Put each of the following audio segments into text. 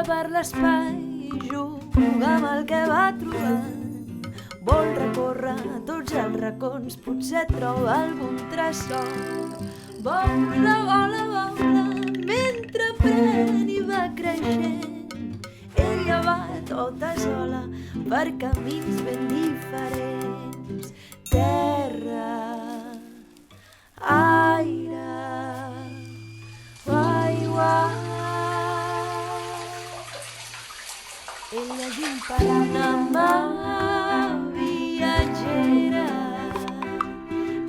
per l'espai, juga amb el que va trobant. Vol recórrer tots els racons, potser troba algun tresor. Vola, vola, vola, mentre pren i va creixent. Ella va tota sola per camins ben diferents. Terra, aire, aigua. Ella és imparable, viatgera,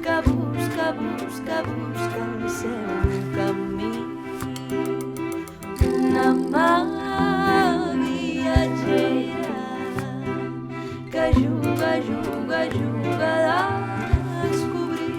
que busca, busca, busca el seu camí. Una mà viatgera que juga, juga, juga a descobrir.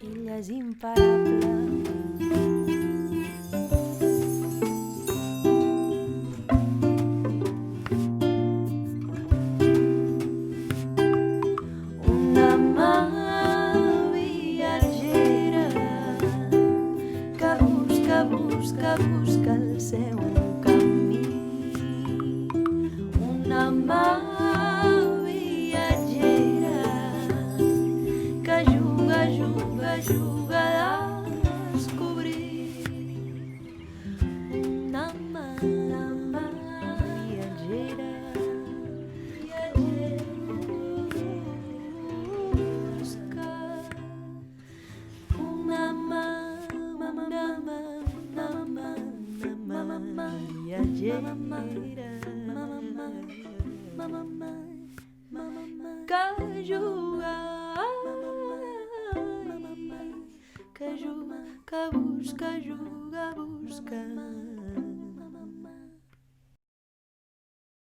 Ella és imparable. Una mà viatgera que busca, busca, busca el seu camí. Una mà viatgera que juga, juga, juga a descobrir. Una mà viatgera que busca. Una mà viatgera que juga, que juga, que busca, juga, busca.